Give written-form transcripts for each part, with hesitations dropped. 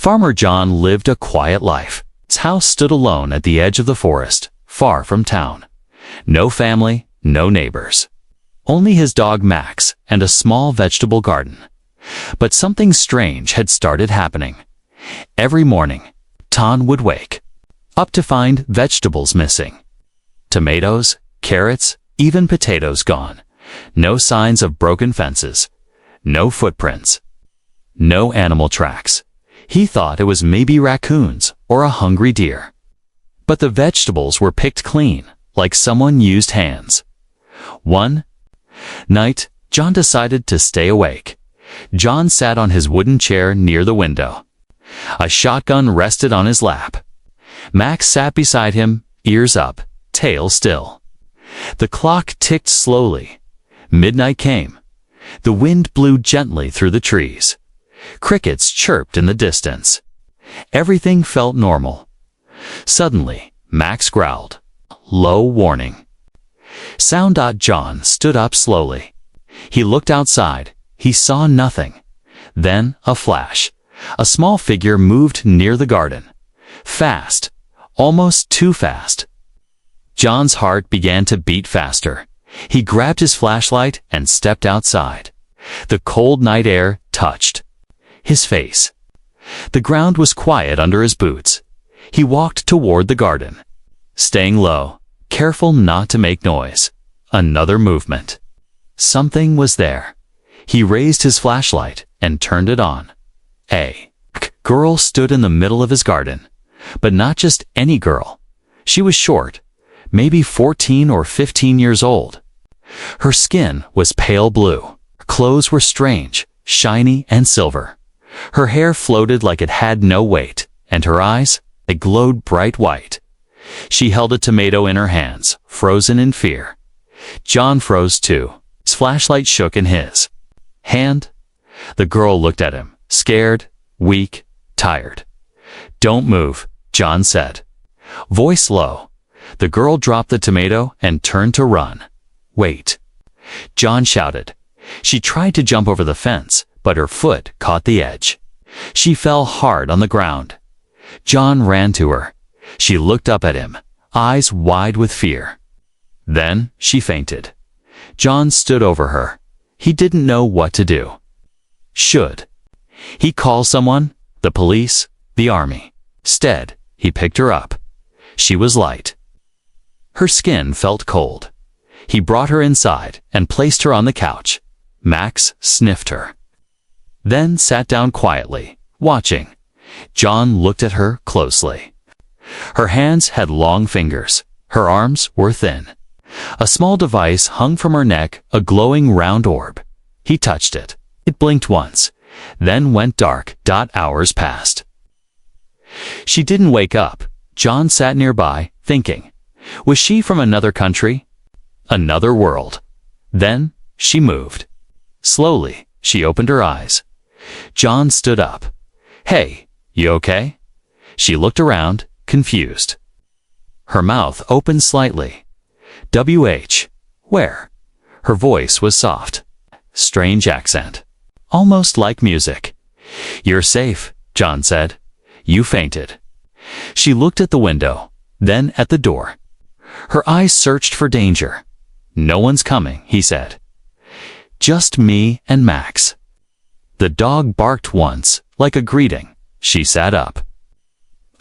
Farmer John lived a quiet life. His house stood alone at the edge of the forest, far from town. No family, no neighbors. Only his dog Max and a small vegetable garden. But something strange had started happening. Every morning, John would wake up to find vegetables missing. Tomatoes, carrots, even potatoes gone. No signs of broken fences. No footprints. No animal tracks. He thought it was maybe raccoons or a hungry deer. But the vegetables were picked clean, like someone used hands. One night, John decided to stay awake. John sat on his wooden chair near the window. A shotgun rested on his lap. Max sat beside him, ears up, tail still. The clock ticked slowly. Midnight came. The wind blew gently through the trees. Crickets chirped in the distance. Everything felt normal. Suddenly, Max growled. Low warning. Sound. John stood up slowly. He looked outside. He saw nothing. Then a flash. A small figure moved near the garden. Fast. Almost too fast. John's heart began to beat faster. He grabbed his flashlight and stepped outside. The cold night air touched his face. The ground was quiet under his boots. He walked toward the garden, staying low, careful not to make noise. Another movement. Something was there. He raised his flashlight and turned it on. A girl stood in the middle of his garden, but not just any girl. She was short, maybe 14 or 15 years old. Her skin was pale blue. Her clothes were strange, shiny and silver. Her hair floated like it had no weight, and her eyes, they glowed bright white. She held a tomato in her hands, frozen in fear. John froze too. His flashlight shook in his hand. The girl looked at him, scared, weak, tired. "Don't move," John said. Voice low. The girl dropped the tomato and turned to run. "Wait," John shouted. She tried to jump over the fence, but her foot caught the edge. She fell hard on the ground. John ran to her. She looked up at him, eyes wide with fear. Then she fainted. John stood over her. He didn't know what to do. Should he call someone? The police? The army? Instead, he picked her up. She was light. Her skin felt cold. He brought her inside and placed her on the couch. Max sniffed her, then sat down quietly, watching. John looked at her closely. Her hands had long fingers. Her arms were thin. A small device hung from her neck, a glowing round orb. He touched it. It blinked once, then went dark. Hours passed. She didn't wake up. John sat nearby, thinking. Was she from another country? Another world? Then she moved. Slowly, she opened her eyes. John stood up. "Hey, you okay?" She looked around, confused. Her mouth opened slightly. Where?" Her voice was soft. Strange accent. Almost like music. "You're safe," John said. "You fainted." She looked at the window, then at the door. Her eyes searched for danger. "No one's coming," he said. "Just me and Max." The dog barked once, like a greeting. She sat up.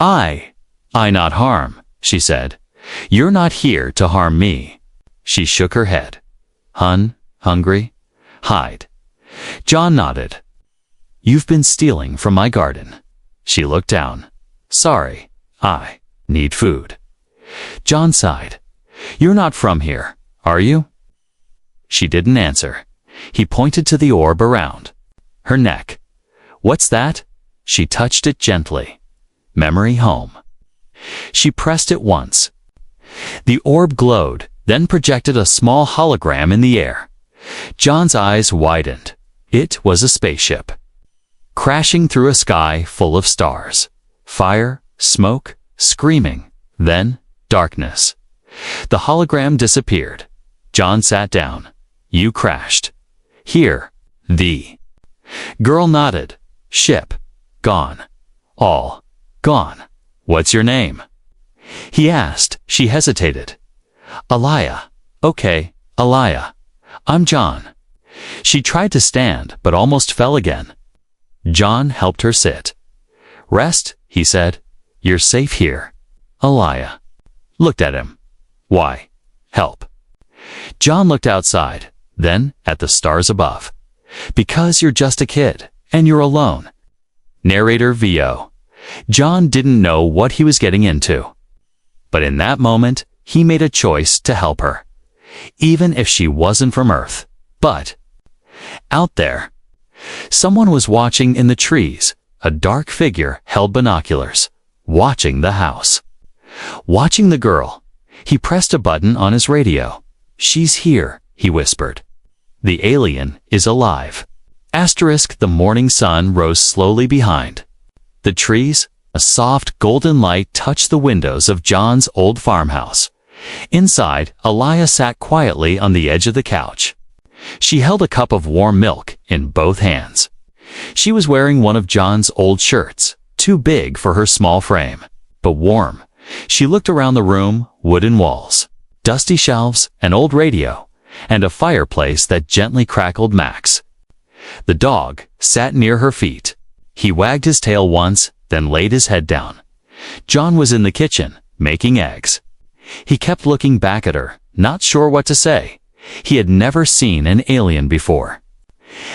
I not harm," she said. "You're not here to harm me." She shook her head. Hungry? Hide." John nodded. "You've been stealing from my garden." She looked down. "Sorry, I need food." John sighed. "You're not from here, are you?" She didn't answer. He pointed to the orb around her neck. "What's that?" She touched it gently. "Memory home." She pressed it once. The orb glowed, then projected a small hologram in the air. John's eyes widened. It was a spaceship, crashing through a sky full of stars. Fire, smoke, screaming, then darkness. The hologram disappeared. John sat down. "You crashed." "Here." The girl nodded. "Ship. Gone. All gone. What's your name? He asked. She hesitated. Alaya. Okay, Alaya. I'm John. She tried to stand, but almost fell again. John helped her sit. Rest, he said. You're safe here. Alaya looked at him. Why? Help. John looked outside, then at the stars above. Because you're just a kid, and you're alone. Narrator VO. John didn't know what he was getting into. But in that moment, he made a choice to help her. Even if she wasn't from Earth. But out there, someone was watching in the trees. A dark figure held binoculars, watching the house. Watching the girl. He pressed a button on his radio. She's here, he whispered. The alien is alive. Asterisk, the morning sun rose slowly behind. The trees, a soft golden light touched the windows of John's old farmhouse. Inside, Alaya sat quietly on the edge of the couch. She held a cup of warm milk in both hands. She was wearing one of John's old shirts, too big for her small frame, but warm. She looked around the room, wooden walls, dusty shelves, an old radio, and a fireplace that gently crackled Max. The dog sat near her feet. He wagged his tail once, then laid his head down. John was in the kitchen, making eggs. He kept looking back at her, not sure what to say. He had never seen an alien before.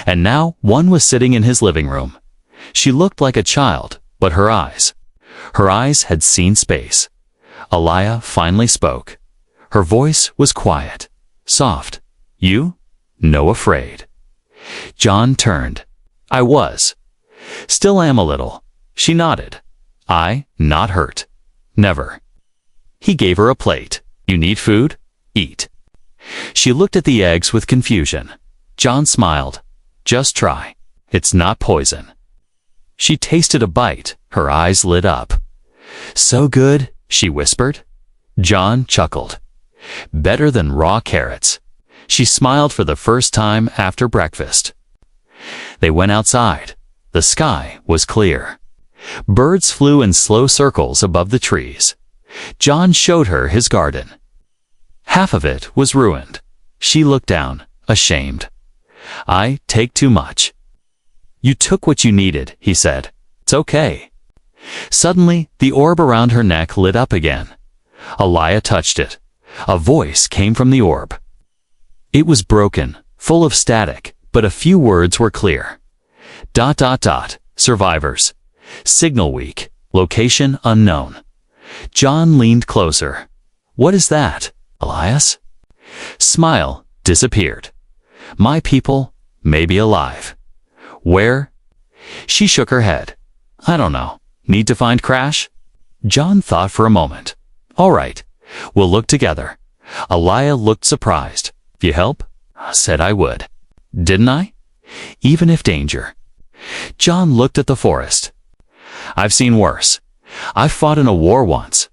And now one was sitting in his living room. She looked like a child, but her eyes had seen space. Alaya finally spoke. Her voice was quiet, soft. You? No, afraid. John turned. I was. Still am a little. She nodded. I, not hurt. Never. He gave her a plate. You need food? Eat. She looked at the eggs with confusion. John smiled. Just try. It's not poison. She tasted a bite. Her eyes lit up. So good, she whispered. John chuckled. Better than raw carrots. She smiled for the first time after breakfast. They went outside. The sky was clear. Birds flew in slow circles above the trees. John showed her his garden. Half of it was ruined. She looked down, ashamed. I take too much. You took what you needed, he said. It's okay. Suddenly, the orb around her neck lit up again. Alaya touched it. A voice came from the orb. It was broken, full of static, but a few words were clear. ... Survivors. Signal weak. Location unknown. John leaned closer. What is that, Elias? Smile disappeared. My people may be alive. Where? She shook her head. I don't know. Need to find Crash? John thought for a moment. All right. We'll look together. Alaya looked surprised. You help? Said I would. Didn't I? Even if danger. John looked at the forest. I've seen worse. I fought in a war once.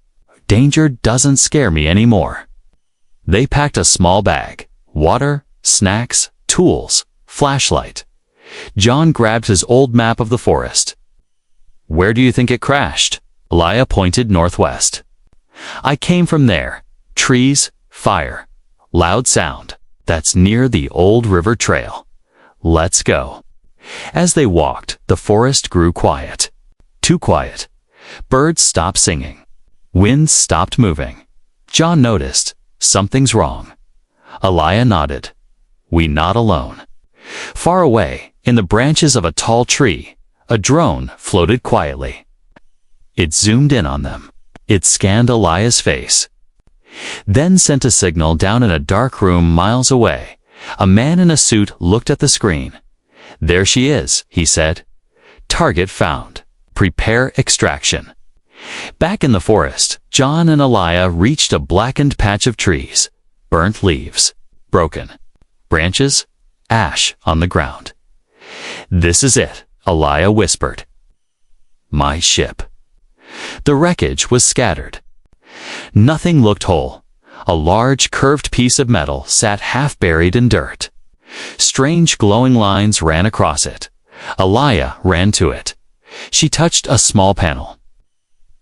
Danger doesn't scare me anymore. They packed a small bag. Water, snacks, tools, flashlight. John grabbed his old map of the forest. Where do you think it crashed? Alaya pointed northwest. I came from there. Trees, fire, loud sound. That's near the old river trail. Let's go. As they walked, the forest grew quiet. Too quiet. Birds stopped singing. Winds stopped moving. John noticed. Something's wrong. Alaya nodded. We not alone. Far away, in the branches of a tall tree, a drone floated quietly. It zoomed in on them. It scanned Alaya's face. Then sent a signal down in a dark room miles away. A man in a suit looked at the screen. There she is, he said. Target found. Prepare extraction. Back in the forest, John and Alaya reached a blackened patch of trees. Burnt leaves. Broken. Branches. Ash on the ground. This is it, Alaya whispered. My ship. The wreckage was scattered. Nothing looked whole. A large curved piece of metal sat half buried in dirt. Strange glowing lines ran across it. Alaya ran to it. She touched a small panel.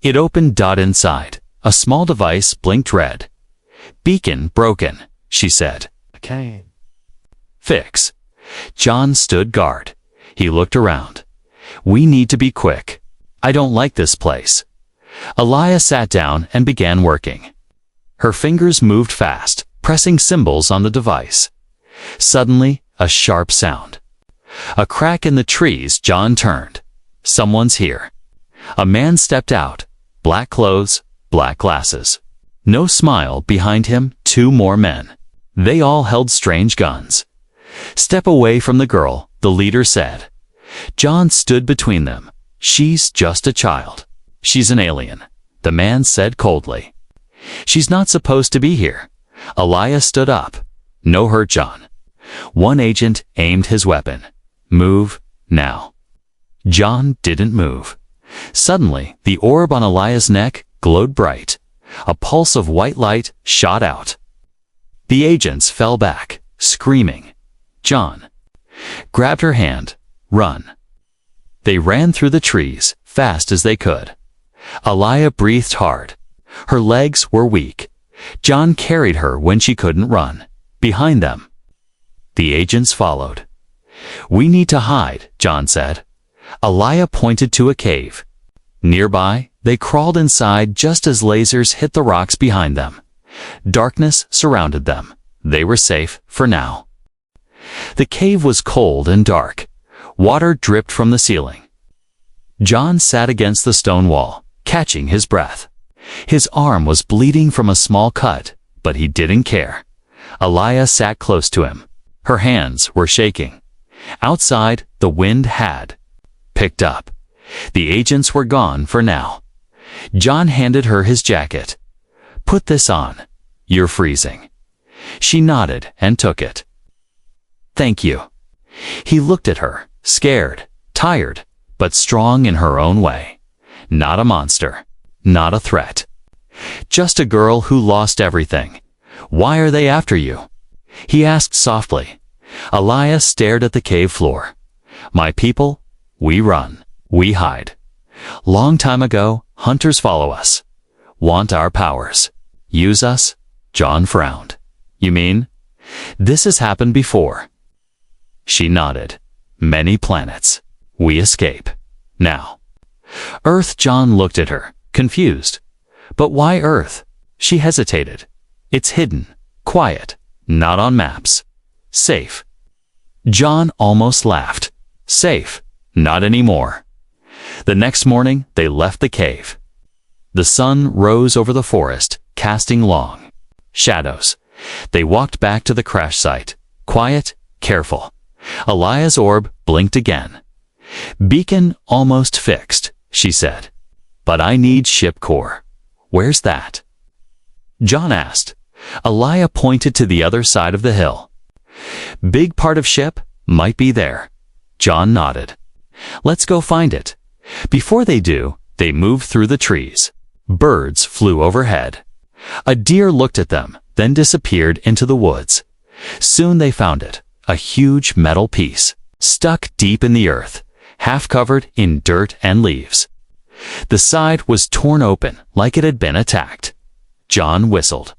It opened. Inside, a small device blinked red. "Beacon broken," she said. Okay. "Fix." John stood guard. He looked around. "We need to be quick. I don't like this place." Alaya sat down and began working. Her fingers moved fast, pressing symbols on the device. Suddenly, a sharp sound. A crack in the trees. John turned. Someone's here. A man stepped out. Black clothes, black glasses. No smile behind him. 2 more men. They all held strange guns. "Step away from the girl," the leader said. John stood between them. "She's just a child. She's an alien," the man said coldly. "She's not supposed to be here." Alaya stood up. "No hurt, John." One agent aimed his weapon. "Move, now." John didn't move. Suddenly, the orb on Alaya's neck glowed bright. A pulse of white light shot out. The agents fell back, screaming. John grabbed her hand. "Run." They ran through the trees, fast as they could. Alaya breathed hard. Her legs were weak. John carried her when she couldn't run. Behind them, the agents followed. "We need to hide," John said. Alaya pointed to a cave. Nearby, they crawled inside just as lasers hit the rocks behind them. Darkness surrounded them. They were safe for now. The cave was cold and dark. Water dripped from the ceiling. John sat against the stone wall, catching his breath. His arm was bleeding from a small cut, but he didn't care. Alaya sat close to him. Her hands were shaking. Outside, the wind had picked up. The agents were gone for now. John handed her his jacket. "Put this on. You're freezing." She nodded and took it. "Thank you." He looked at her, scared, tired, but strong in her own way. Not a monster, not a threat. Just a girl who lost everything. "Why are they after you?" he asked softly. Alaya stared at the cave floor. "My people, we run, we hide. Long time ago, hunters follow us. Want our powers. Use us?" John frowned. "You mean? This has happened before." She nodded. "Many planets. We escape. Now." "Earth." John looked at her, confused. "But why Earth?" She hesitated. "It's hidden, quiet, not on maps. Safe." John almost laughed. "Safe? Not anymore." The next morning, they left the cave. The sun rose over the forest, casting long shadows. They walked back to the crash site, quiet, careful. Alaya's orb blinked again. "Beacon almost fixed," she said. "But I need ship core. Where's that?" John asked. Alaya pointed to the other side of the hill. "Big part of ship? Might be there." John nodded. "Let's go find it." Before they do, they moved through the trees. Birds flew overhead. A deer looked at them, then disappeared into the woods. Soon they found it, a huge metal piece, stuck deep in the earth, half covered in dirt and leaves. The side was torn open like it had been attacked. John whistled.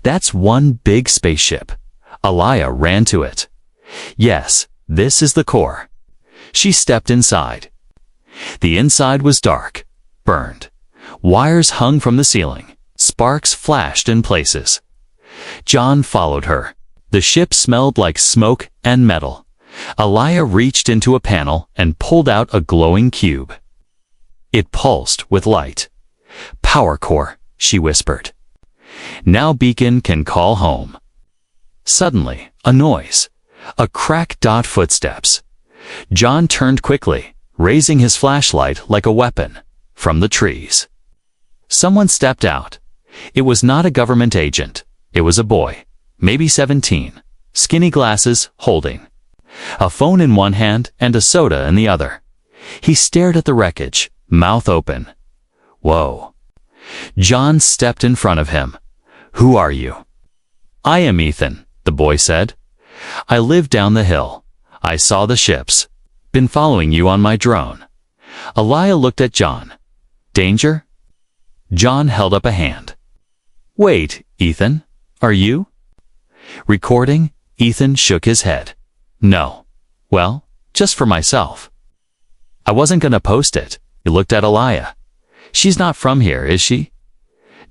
"That's one big spaceship." Alaya ran to it. "Yes, this is the core." She stepped inside. The inside was dark, burned. Wires hung from the ceiling. Sparks flashed in places. John followed her. The ship smelled like smoke and metal. Alaya reached into a panel and pulled out a glowing cube. It pulsed with light. "Power core," she whispered. "Now Beacon can call home." Suddenly, a noise. A crack. Footsteps. John turned quickly, raising his flashlight like a weapon, from the trees. Someone stepped out. It was not a government agent. It was a boy, maybe 17, skinny glasses, holding a phone in one hand and a soda in the other. He stared at the wreckage, mouth open. "Whoa." John stepped in front of him. "Who are you?" "I am Ethan," the boy said. "I live down the hill. I saw the ships. Been following you on my drone." Alaya looked at John. Danger? John held up a hand. Wait, Ethan, are you? Recording, Ethan shook his head. No. Well, just for myself. I wasn't gonna post it. He looked at Alaya. She's not from here, is she?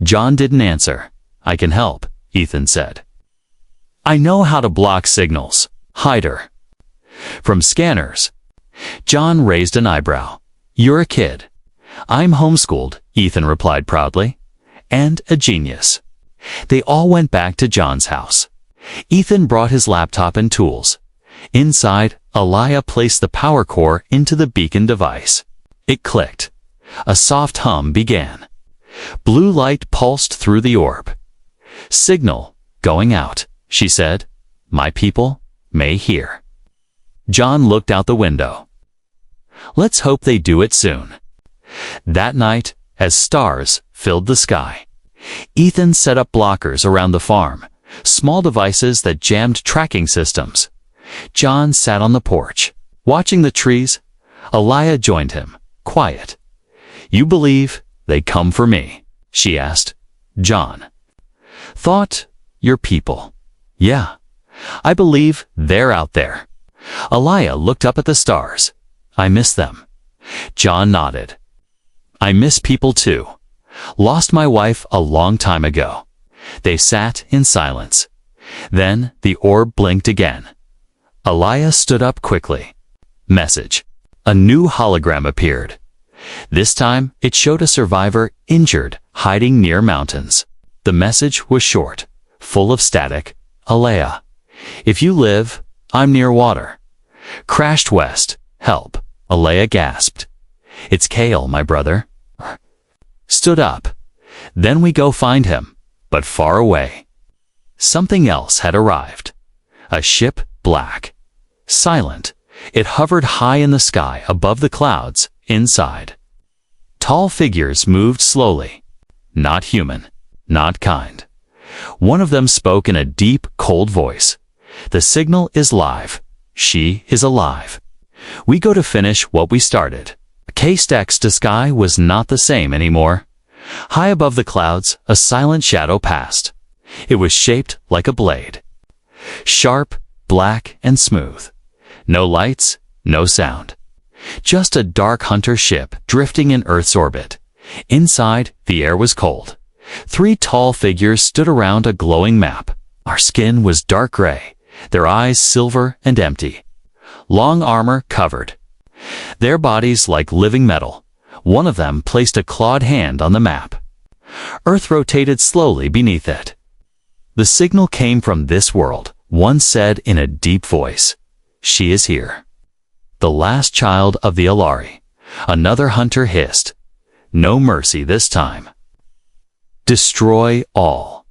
John didn't answer. I can help, Ethan said. I know how to block signals. Hide her. From scanners. John raised an eyebrow. You're a kid. I'm homeschooled, Ethan replied proudly. And a genius. They all went back to John's house. Ethan brought his laptop and tools. Inside, Alaya placed the power core into the beacon device. It clicked. A soft hum began. Blue light pulsed through the orb. Signal, going out, she said. My people may hear. John looked out the window. Let's hope they do it soon. That night, as stars filled the sky, Ethan set up blockers around the farm, small devices that jammed tracking systems. John sat on the porch, watching the trees. Alaya joined him, quiet. You believe they come for me? She asked. John. Thought, your people. Yeah, I believe they're out there. Alaya looked up at the stars. I miss them. John nodded. I miss people too. Lost my wife a long time ago. They sat in silence. Then the orb blinked again. Alaya stood up quickly. Message. A new hologram appeared. This time it showed a survivor injured, hiding near mountains. The message was short, full of static. Alaya. If you live, I'm near water. Crashed west. Help. Alaya gasped. It's Kale, my brother. Stood up. Then we go find him, but far away. Something else had arrived. A ship, black. Silent. It hovered high in the sky above the clouds, inside. Tall figures moved slowly. Not human. Not kind. One of them spoke in a deep, cold voice. The signal is live. She is alive. We go to finish what we started. K-Stack's sky was not the same anymore. High above the clouds, a silent shadow passed. It was shaped like a blade. Sharp, black, and smooth. No lights, no sound. Just a dark hunter ship drifting in Earth's orbit. Inside, the air was cold. 3 tall figures stood around a glowing map. Our skin was dark gray, their eyes silver and empty. Long armor covered. Their bodies like living metal. One of them placed a clawed hand on the map. Earth rotated slowly beneath it. The signal came from this world, one said in a deep voice. She is here. The last child of the Alari. Another hunter hissed. No mercy this time. Destroy all.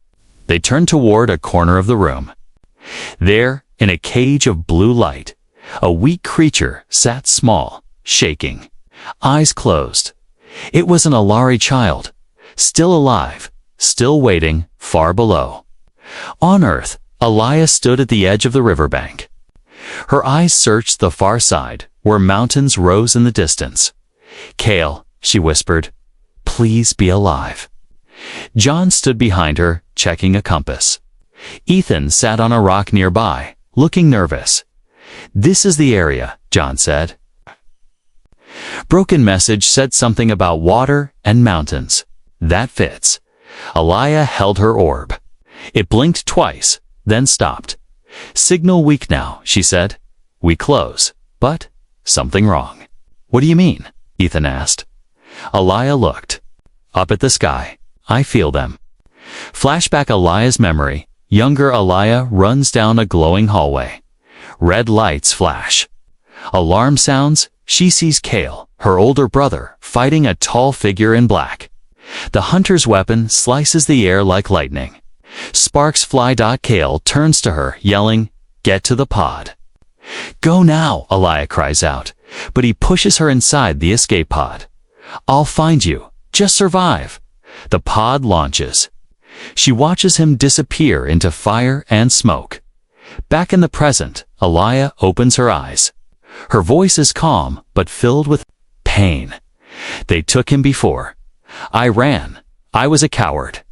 They turned toward a corner of the room. There, in a cage of blue light, a weak creature sat small, shaking, eyes closed. It was an Alari child, still alive, still waiting, far below. On Earth, Alaya stood at the edge of the riverbank. Her eyes searched the far side, where mountains rose in the distance. Kale, she whispered, please be alive. John stood behind her, checking a compass. Ethan sat on a rock nearby, looking nervous. This is the area, John said. Broken message said something about water and mountains. That fits. Alaya held her orb. It blinked twice, then stopped. Signal weak now, she said. We close, but something wrong. What do you mean? Ethan asked. Alaya looked. Up at the sky. I feel them. Flashback Alaya's memory. Younger Alaya runs down a glowing hallway. Red lights flash. Alarm sounds. She sees Kale, her older brother, fighting a tall figure in black. The hunter's weapon slices the air like lightning. Sparks fly. Kale turns to her, yelling, get to the pod. Go now, Alaya cries out, but he pushes her inside the escape pod. I'll find you. Just survive. The pod launches. She watches him disappear into fire and smoke. Back in the present, Alaya opens her eyes. Her voice is calm, but filled with pain. They took him before. I ran. I was a coward.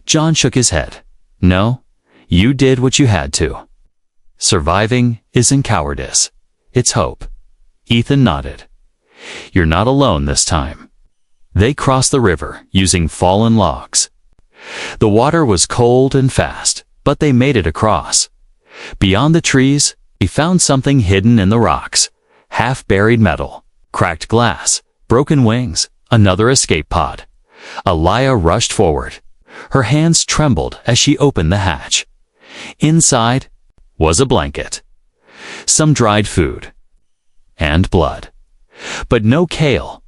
John shook his head. No, you did what you had to. Surviving isn't cowardice. It's hope. Ethan nodded. You're not alone this time. They crossed the river using fallen logs. The water was cold and fast, but they made it across. Beyond the trees, we found something hidden in the rocks. Half-buried metal, cracked glass, broken wings, another escape pod. Alaya rushed forward. Her hands trembled as she opened the hatch. Inside was a blanket, some dried food, and blood. But no Kale.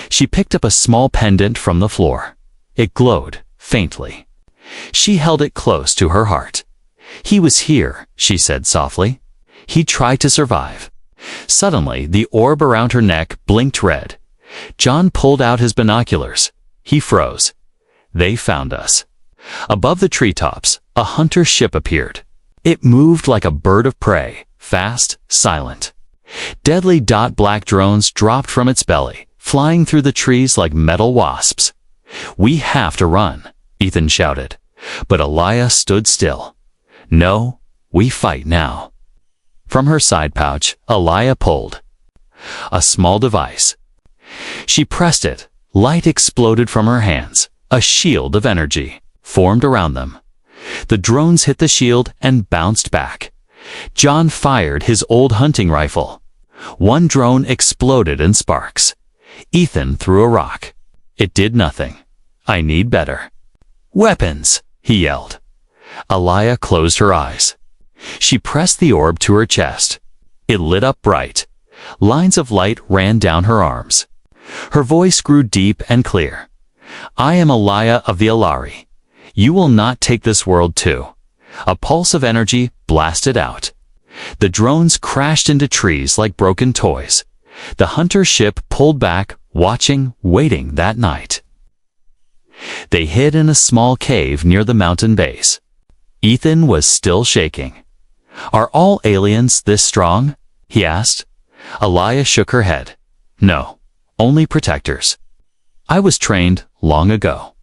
She picked up a small pendant from the floor. It glowed faintly. She held it close to her heart. He was here, she said softly. He tried to survive. Suddenly, the orb around her neck blinked red. John pulled out his binoculars. He froze. They found us. Above the treetops, a hunter ship appeared. It moved like a bird of prey, fast, silent. Deadly black drones dropped from its belly, flying through the trees like metal wasps. We have to run, Ethan shouted. But Alaya stood still. No, we fight now. From her side pouch, Alaya pulled a small device. She pressed it. Light exploded from her hands. A shield of energy formed around them. The drones hit the shield and bounced back. John fired his old hunting rifle. One drone exploded in sparks. Ethan threw a rock. It did nothing. I need better weapons, he yelled. Alaya closed her eyes. She pressed the orb to her chest. It lit up bright. Lines of light ran down her arms. Her voice grew deep and clear. I am Alaya of the Alari. You will not take this world too. A pulse of energy blasted out. The drones crashed into trees like broken toys. The hunter ship pulled back, watching, waiting that night. They hid in a small cave near the mountain base. Ethan was still shaking. Are all aliens this strong? He asked. Alaya shook her head. No, only protectors. I was trained long ago,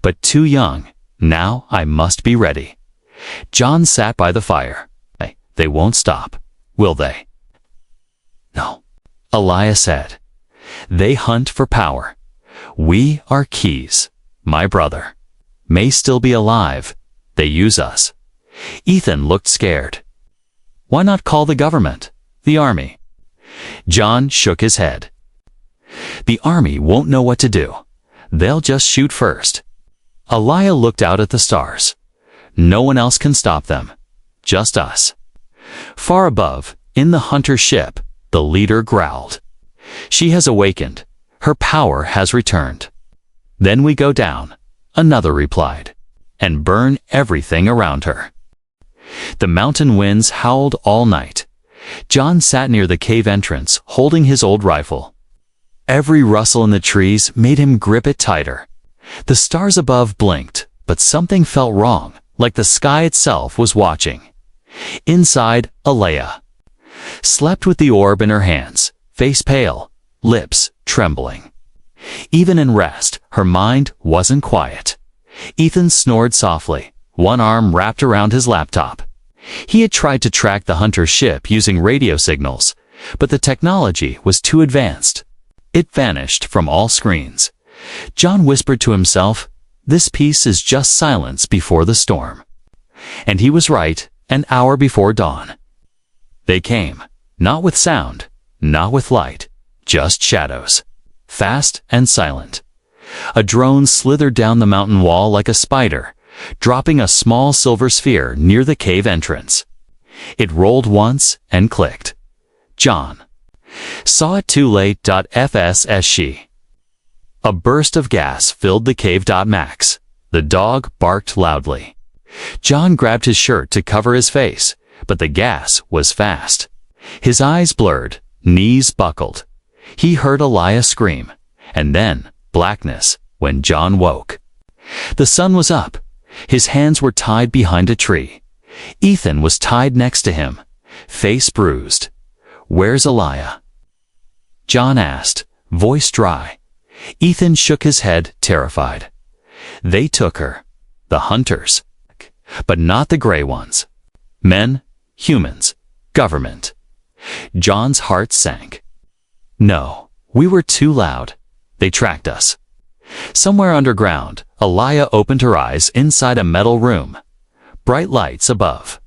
but too young. Now I must be ready. John sat by the fire. They won't stop, will they? No, Alaya said. They hunt for power. We are Keys, my brother. May still be alive. They use us. Ethan looked scared. Why not call the government, the army? John shook his head. The army won't know what to do. They'll just shoot first. Alaya looked out at the stars. No one else can stop them. Just us. Far above, in the hunter ship, the leader growled. She has awakened. Her power has returned. Then we go down, another replied, and burn everything around her. The mountain winds howled all night. John sat near the cave entrance, holding his old rifle. Every rustle in the trees made him grip it tighter. The stars above blinked, but something felt wrong, like the sky itself was watching. Inside, Alaya slept with the orb in her hands, face pale, lips trembling. Even in rest, her mind wasn't quiet. Ethan snored softly, one arm wrapped around his laptop. He had tried to track the hunter ship using radio signals, but the technology was too advanced. It vanished from all screens. John whispered to himself, this peace is just silence before the storm. And he was right, an hour before dawn. They came, not with sound, not with light, just shadows, fast and silent. A drone slithered down the mountain wall like a spider, dropping a small silver sphere near the cave entrance. It rolled once and clicked. John saw it too late. FSSG. A burst of gas filled the cave. Max. The dog barked loudly. John grabbed his shirt to cover his face, but the gas was fast. His eyes blurred, knees buckled. He heard Alaya scream, and then blackness when John woke. The sun was up. His hands were tied behind a tree. Ethan was tied next to him, face bruised. Where's Alaya? John asked, voice dry. Ethan shook his head, terrified. They took her. The hunters. But not the gray ones. Men, humans, government. John's heart sank. No, we were too loud. They tracked us. Somewhere underground, Alaya opened her eyes inside a metal room. Bright lights above.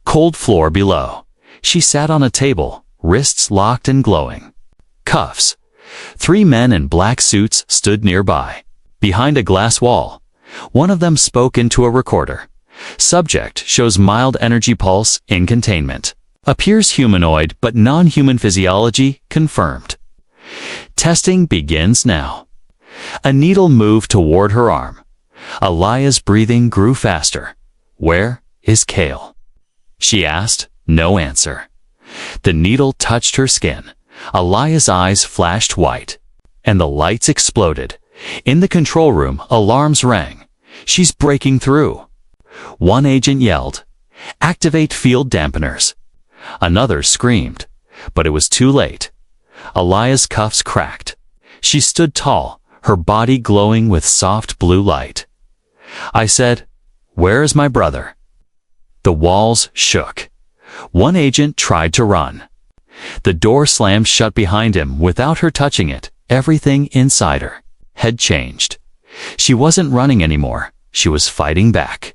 Cold floor below. She sat on a table, wrists locked and glowing. Cuffs. 3 men in black suits stood nearby. Behind a glass wall. One of them spoke into a recorder. Subject shows mild energy pulse in containment. Appears humanoid but non-human physiology confirmed. Testing begins now. A needle moved toward her arm. Alaya's breathing grew faster. Where is Kale? She asked, no answer. The needle touched her skin. Alaya's eyes flashed white. And the lights exploded. In the control room, alarms rang. She's breaking through. One agent yelled, "Activate field dampeners." Another screamed, but it was too late. Alaya's cuffs cracked. She stood tall, her body glowing with soft blue light. I said, "Where is my brother?" The walls shook. One agent tried to run. The door slammed shut behind him without her touching it. Everything inside her had changed. She wasn't running anymore. She was fighting back.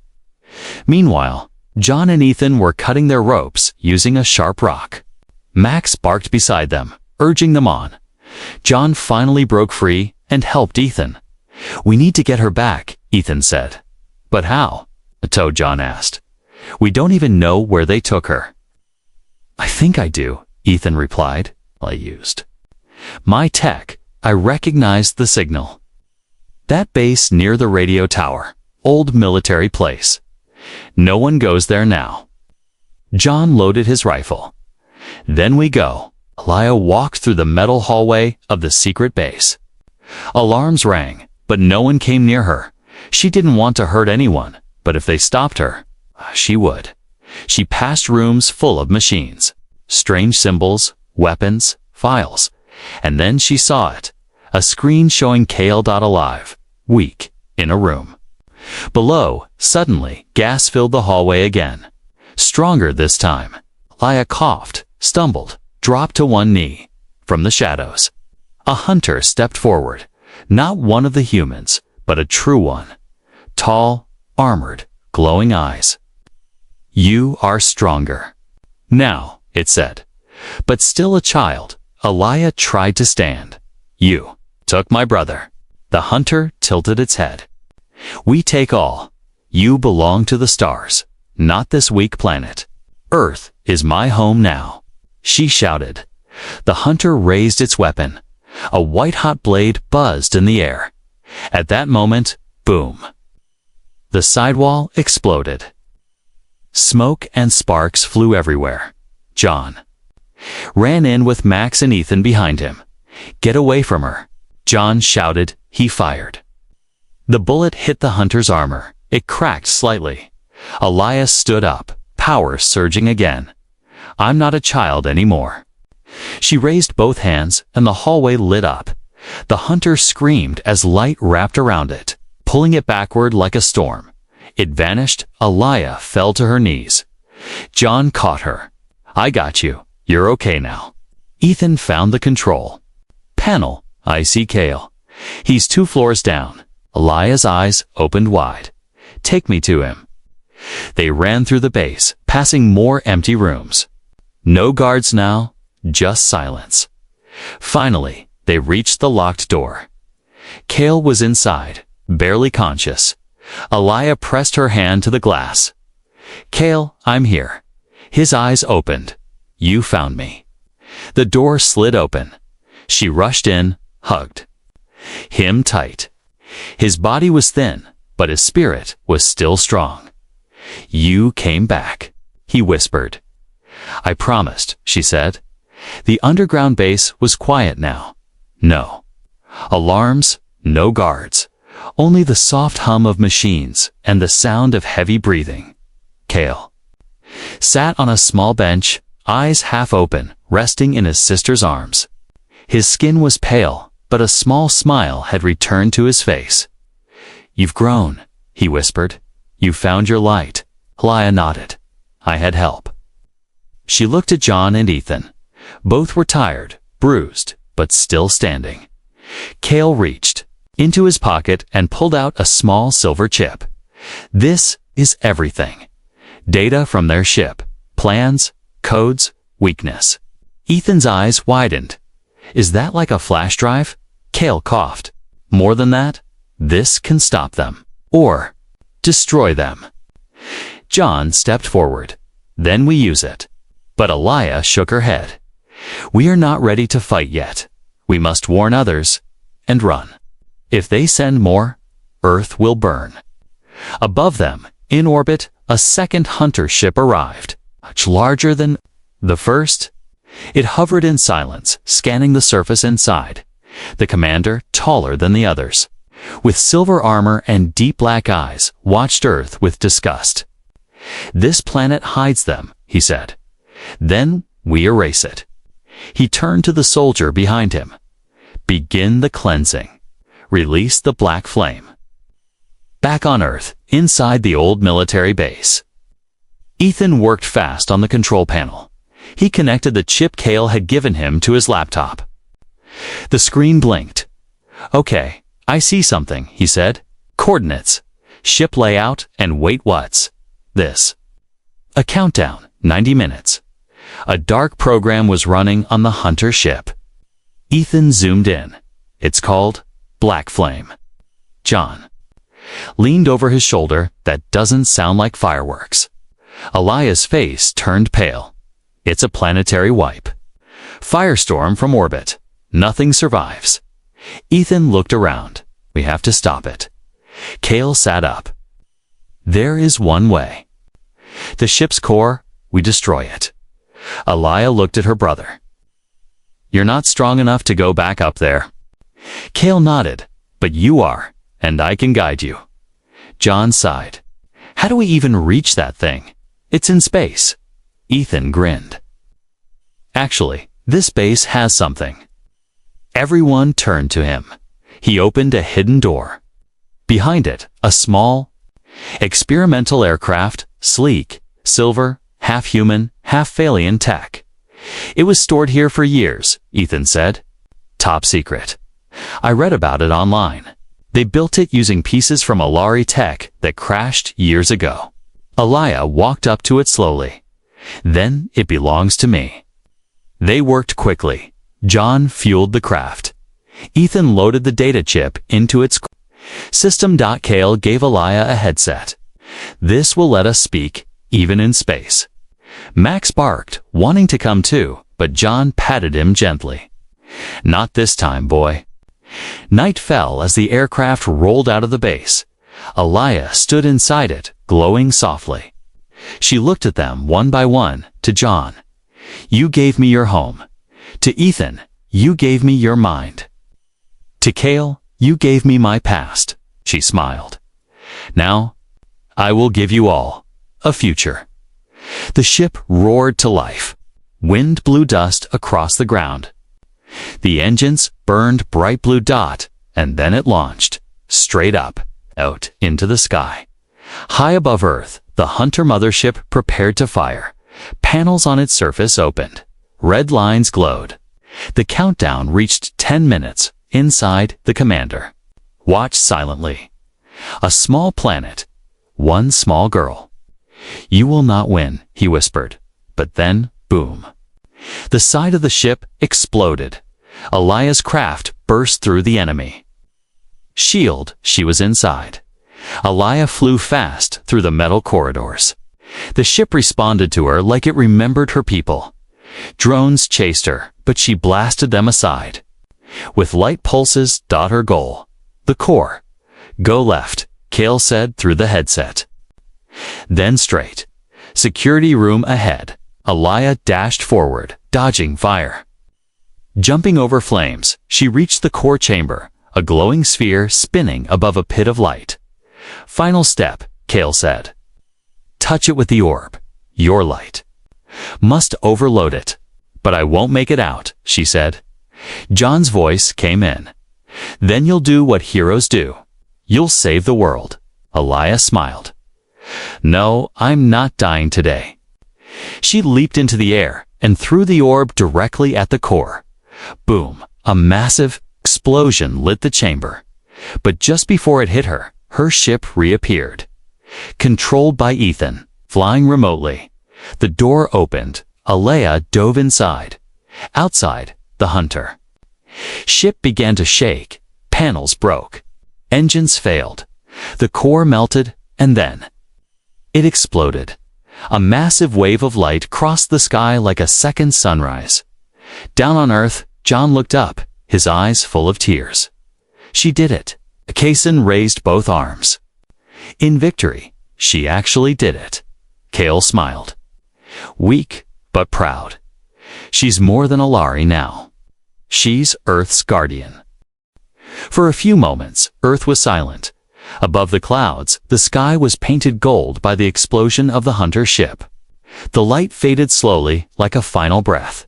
Meanwhile, John and Ethan were cutting their ropes using a sharp rock. Max barked beside them, urging them on. John finally broke free and helped Ethan. "We need to get her back," Ethan said. "But how?" John asked. "We don't even know where they took her." "I think I do," Ethan replied. "I used my tech. I recognized the signal. That base near the radio tower, old military place. No one goes there now." John loaded his rifle. "Then we go." Alaya walked through the metal hallway of the secret base. Alarms rang, but no one came near her. She didn't want to hurt anyone, but if they stopped her, she would. She passed rooms full of machines, strange symbols, weapons, files, and then she saw it. A screen showing Kale alive, weak, in a room. Below, suddenly, gas filled the hallway again. Stronger this time. Alaya coughed, stumbled, dropped to one knee. From the shadows, a hunter stepped forward. Not one of the humans, but a true one. Tall, armored, glowing eyes. "You are stronger now," it said. But still a child, Alaya tried to stand. "You took my brother." The hunter tilted its head. "We take all. You belong to the stars, not this weak planet. Earth is my home now," she shouted. The hunter raised its weapon. A white-hot blade buzzed in the air. At that moment, boom. The sidewall exploded. Smoke and sparks flew everywhere. John ran in with Max and Ethan behind him. "Get away from her," John shouted. He fired. The bullet hit the hunter's armor. It cracked slightly. Alaya stood up, power surging again. "I'm not a child anymore." She raised both hands, and the hallway lit up. The hunter screamed as light wrapped around it, pulling it backward like a storm. It vanished. Alaya fell to her knees. John caught her. "I got you. You're okay now." Ethan found the control panel. "I see Kale. He's 2 floors down." Alaya's eyes opened wide. "Take me to him." They ran through the base, passing more empty rooms. No guards now, just silence. Finally, they reached the locked door. Kale was inside, barely conscious. Alaya pressed her hand to the glass. "Kale, I'm here." His eyes opened. "You found me." The door slid open. She rushed in, hugged him tight. His body was thin, but his spirit was still strong. "You came back," he whispered. "I promised," she said. The underground base was quiet now. No alarms, no guards, only the soft hum of machines and the sound of heavy breathing. Kale sat on a small bench, eyes half open, resting in his sister's arms. His skin was pale, but a small smile had returned to his face. "You've grown," he whispered. "You found your light." Alaya nodded. "I had help." She looked at John and Ethan. Both were tired, bruised, but still standing. Cale reached into his pocket and pulled out a small silver chip. "This is everything. Data from their ship, plans, codes, weakness." Ethan's eyes widened. "Is that like a flash drive?" Cale coughed. "More than that? This can stop them. Or destroy them." John stepped forward. "Then we use it." But Alaya shook her head. "We are not ready to fight yet. We must warn others and run. If they send more, Earth will burn." Above them, in orbit, a second hunter ship arrived, much larger than the first. It hovered in silence, scanning the surface inside. The commander, taller than the others, with silver armor and deep black eyes, watched Earth with disgust. "This planet hides them," he said. "Then we erase it." He turned to the soldier behind him. "Begin the cleansing. Release the black flame." Back on Earth, inside the old military base, Ethan worked fast on the control panel. He connected the chip Cale had given him to his laptop. The screen blinked. "Okay, I see something," he said. "Coordinates, ship layout, and wait, what's this?" A countdown, 90 minutes. A dark program was running on the hunter ship. Ethan zoomed in. "It's called Black Flame." John leaned over his shoulder. "That doesn't sound like fireworks." Alaya's face turned pale. "It's a planetary wipe. Firestorm from orbit. Nothing survives." Ethan looked around. "We have to stop it." Cale sat up. "There is one way. The ship's core, we destroy it." Alaya looked at her brother. "You're not strong enough to go back up there." Cale nodded. "But you are, and I can guide you." John sighed. "How do we even reach that thing? It's in space." Ethan grinned. "Actually, this base has something." Everyone turned to him. He opened a hidden door. Behind it, a small, experimental aircraft, sleek, silver, half-human, half-alien tech. "It was stored here for years," Ethan said. "Top secret. I read about it online. They built it using pieces from Alari tech that crashed years ago." Alaya walked up to it slowly. "Then it belongs to me." They worked quickly. John fueled the craft. Ethan loaded the data chip into its system. Cale gave Alaya a headset. "This will let us speak, even in space." Max barked, wanting to come too, but John patted him gently. "Not this time, boy." Night fell as the aircraft rolled out of the base. Alaya stood inside it, glowing softly. She looked at them one by one. To John, "You gave me your home." To Ethan, "You gave me your mind." To Cale, "You gave me my past." She smiled. "Now, I will give you all a future." The ship roared to life. Wind blew dust across the ground. The engines burned bright blue dot, and then it launched, straight up, out into the sky. High above Earth, the Hunter mothership prepared to fire. Panels on its surface opened. Red lines glowed. The countdown reached 10 minutes. Inside, the commander watched silently. A small planet, one small girl. "You will not win," he whispered. But then, boom. The side of the ship exploded. Alaya's craft burst through the enemy shield. She was inside. Alaya flew fast through the metal corridors. The ship responded to her like it remembered her people. Drones chased her, but she blasted them aside. With light pulses, her goal. The core. "Go left," Cale said through the headset. Then straight. Security room ahead. Alaya dashed forward, dodging fire. Jumping over flames, she reached the core chamber, a glowing sphere spinning above a pit of light. "Final step," Cale said. "Touch it with the orb. Your light. Must overload it." "But I won't make it out," she said. John's voice came in. Then you'll do what heroes do. You'll save the world. Alaya smiled. No, I'm not dying today. She leaped into the air and threw the orb directly at the core. Boom! A massive explosion lit the chamber. But just before it hit her, her ship reappeared. Controlled by Ethan, flying remotely. The door opened. Alaya dove inside. Outside, the hunter. Ship began to shake. Panels broke. Engines failed. The core melted, and then it exploded. A massive wave of light crossed the sky like a second sunrise. Down on Earth, John looked up, his eyes full of tears. She did it. Kaysen raised both arms. In victory, she actually did it. Kale smiled. Weak, but proud. She's more than a Lari now. She's Earth's guardian. For a few moments, Earth was silent. Above the clouds, the sky was painted gold by the explosion of the hunter's ship. The light faded slowly, like a final breath.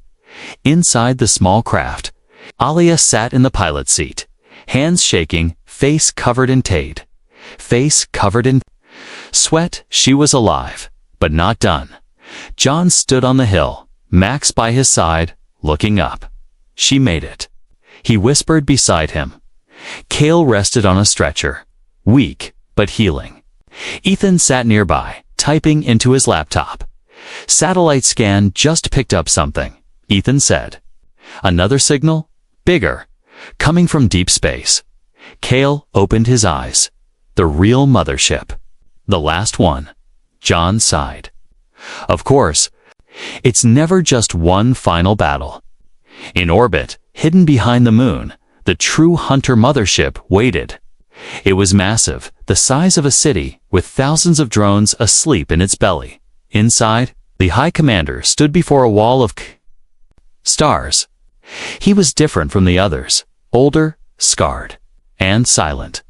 Inside the small craft, Alaya sat in the pilot's seat, hands shaking, face covered in taid. Face covered in sweat. She was alive, but not done. John stood on the hill, Max by his side, looking up. She made it. He whispered beside him. Kale rested on a stretcher, weak but healing. Ethan sat nearby, typing into his laptop. Satellite scan just picked up something, Ethan said. Another signal? Bigger. Coming from deep space. Kale opened his eyes. The real mothership. The last one. John sighed. Of course, it's never just one final battle. In orbit, hidden behind the moon, the true hunter mothership waited. It was massive, the size of a city, with thousands of drones asleep in its belly. Inside, the High Commander stood before a wall of stars. He was different from the others, older, scarred, and silent.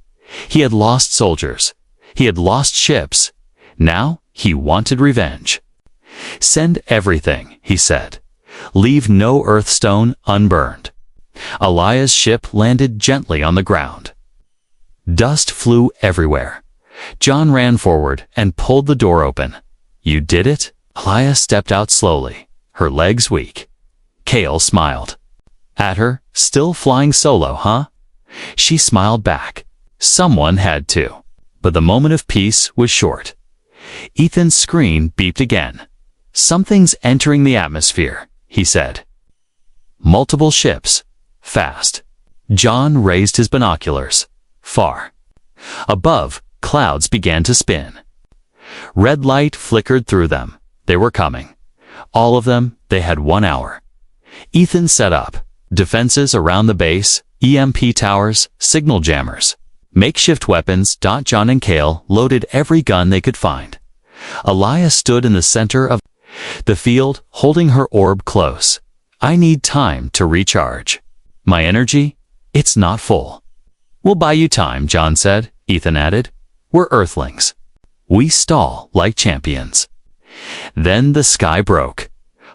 He had lost soldiers. He had lost ships. Now he wanted revenge. Send everything, he said. Leave no Earthstone unburned. Alaya's ship landed gently on the ground. Dust flew everywhere. John ran forward and pulled the door open. You did it? Alaya stepped out slowly, her legs weak. Kale smiled. At her, still flying solo, huh? She smiled back. Someone had to. But the moment of peace was short. Ethan's screen beeped again. Something's entering the atmosphere, he said. Multiple ships. Fast. John raised his binoculars. Far. Above, clouds began to spin. Red light flickered through them. They were coming. All of them. They had 1 hour. Ethan set up defenses around the base, EMP towers, signal jammers, makeshift weapons. John and Kale loaded every gun they could find. Alaya stood in the center of the field, holding her orb close. I need time to recharge. My energy? It's not full. We'll buy you time, John said. Ethan added. We're Earthlings. We stall like champions. Then the sky broke.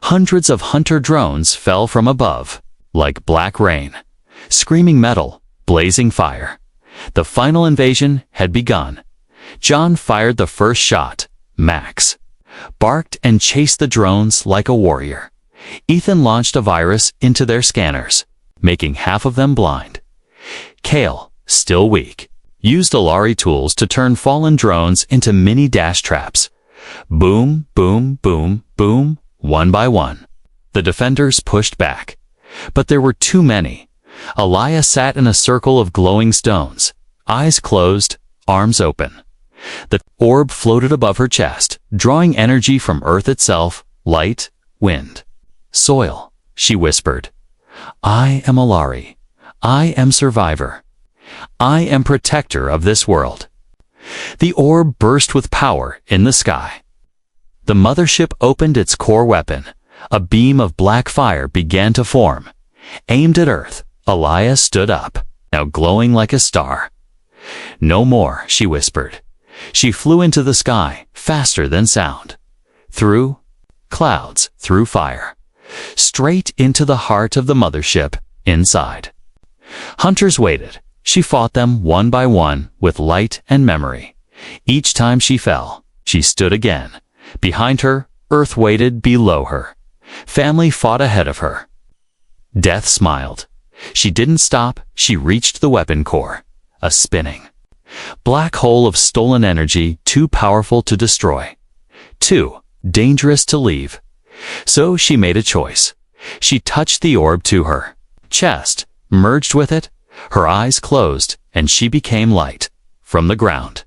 Hundreds of hunter drones fell from above, like black rain. Screaming metal, blazing fire. The final invasion had begun. John fired the first shot. Max barked and chased the drones like a warrior. Ethan launched a virus into their scanners, making half of them blind. Kale, still weak, used Alari tools to turn fallen drones into mini dash traps. Boom, boom, boom, boom, one by one. The defenders pushed back. But there were too many. Alaya sat in a circle of glowing stones, eyes closed, arms open. The orb floated above her chest, drawing energy from Earth itself, light, wind, soil. She whispered, I am Alari. I am survivor. I am protector of this world. The orb burst with power in the sky. The mothership opened its core weapon. A beam of black fire began to form. Aimed at Earth, Alaya stood up, now glowing like a star. No more, she whispered. She flew into the sky, faster than sound. Through clouds, through fire. Straight into the heart of the mothership, inside. Hunters waited. She fought them one by one with light and memory. Each time she fell, she stood again. Behind her, Earth waited below her. Family fought ahead of her. Death smiled. She didn't stop. She reached the weapon core. A spinning black hole of stolen energy, too powerful to destroy, too dangerous to leave. So she made a choice. She touched the orb to her chest, merged with it. Her eyes closed, and she became light from the ground.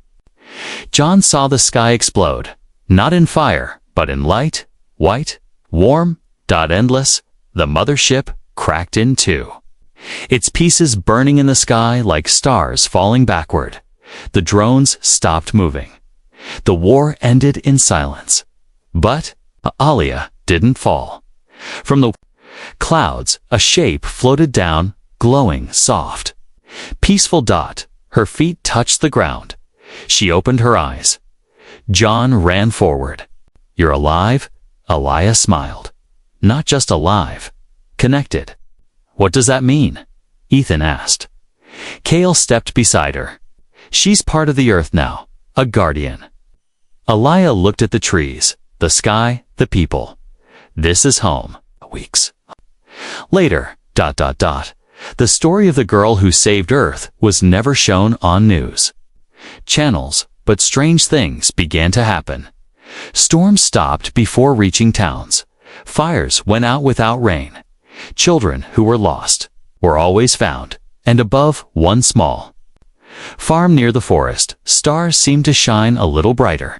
John saw the sky explode, not in fire, but in light, white, warm, endless. The mothership cracked in two, its pieces burning in the sky like stars falling backward. The drones stopped moving. The war ended in silence. But Alia didn't fall. From the clouds, a shape floated down, glowing soft. Peaceful dot. Her feet touched the ground. She opened her eyes. John ran forward. "You're alive?" Alia smiled. "Not just alive. Connected." "What does that mean?" Ethan asked. Kale stepped beside her. "She's part of the Earth now, a guardian." Alia looked at the trees, the sky, the people. "This is home." Weeks later, the story of the girl who saved Earth was never shown on news channels, but strange things began to happen. Storms stopped before reaching towns. Fires went out without rain. Children who were lost were always found, and above one small farm near the forest, stars seemed to shine a little brighter.